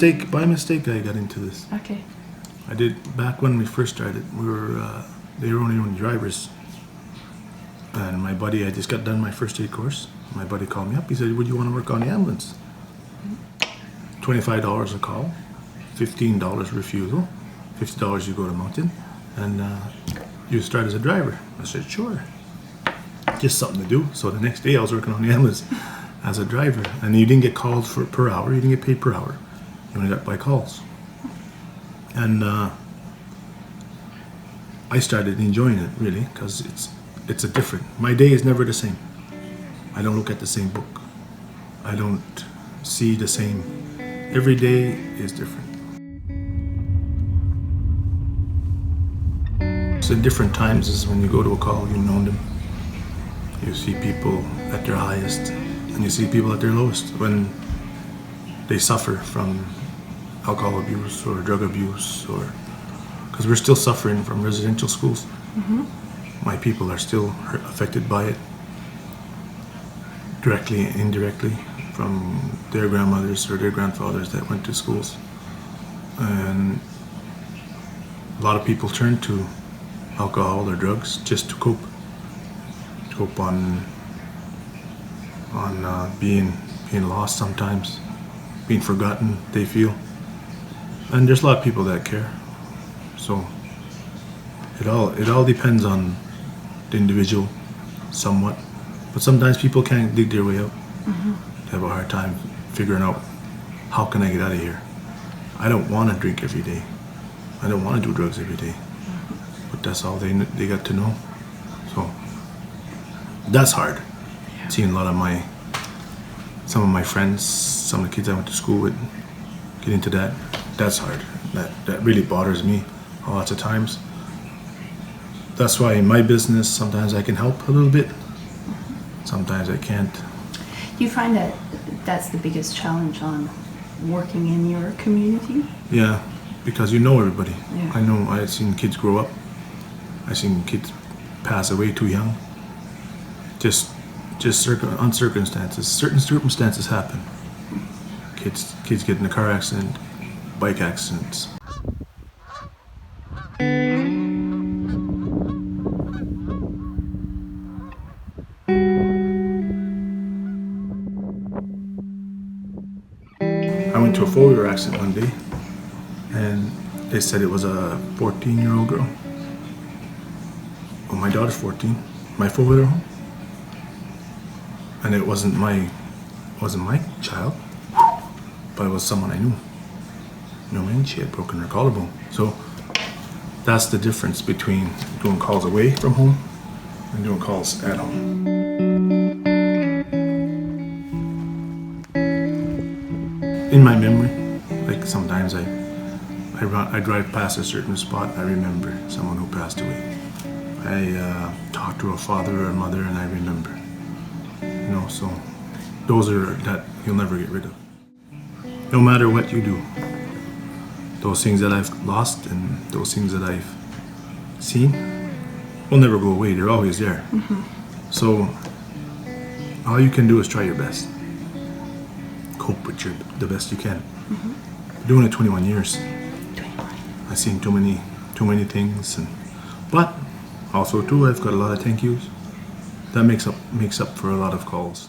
mistake I got into this. Okay. I did, back when we first started, they were only drivers. And my buddy, I just got done my first aid course. My buddy called me up. He said, would you want to work on the ambulance? $25 a call, $15 refusal, $50 you go to Moncton, and you start as a driver. I said, sure. Just something to do. So the next day I was working on the ambulance as a driver. And you didn't get called per hour. You didn't get paid per hour. You only got by calls. And I started enjoying it, really, because it's a different. My day is never the same. I don't look at the same book. I don't see the same. Every day is different. So different times is when you go to a call, you know them. You see people at their highest, and you see people at their lowest when they suffer from alcohol abuse or drug abuse, or because we're still suffering from residential schools. Mm-hmm. My people are still affected by it, directly and indirectly, from their grandmothers or their grandfathers that went to schools. And a lot of people turn to alcohol or drugs just to cope on being lost sometimes, being forgotten, they feel. And there's a lot of people that care. So it all depends on the individual somewhat. But sometimes people can't dig their way out. Mm-hmm. They have a hard time figuring out, how can I get out of here? I don't want to drink every day. I don't want to do drugs every day. Mm-hmm. But that's all they got to know. So that's hard. Yeah. Seeing some of my friends, some of the kids I went to school with, get into that. That's hard. That really bothers me lots of times. That's why in my business, sometimes I can help a little bit. Sometimes I can't. Do you find that that's the biggest challenge on working in your community? Yeah, because you know everybody. Yeah. I know, I've seen kids grow up. I've seen kids pass away too young. Just on circumstances. Certain circumstances happen. Kids get in a car accident, bike accidents. I went to a four-wheeler accident one day, and they said it was a 14-year-old girl. Well, my daughter's 14. My four-wheeler home, and it wasn't my child, but it was someone I knew. You know what I mean? She had broken her collarbone. So that's the difference between doing calls away from home and doing calls at home. In my memory, like sometimes I drive past a certain spot, I remember someone who passed away. I talk to a father or a mother and I remember. You know, so those are that you'll never get rid of. No matter what you do, those things that I've lost and those things that I've seen will never go away. They're always there. Mm-hmm. So all you can do is try your best. Cope with the best you can. Mm-hmm. Doing it 21 years. 21. I've seen too many things, but also too, I've got a lot of thank yous. That makes up for a lot of calls.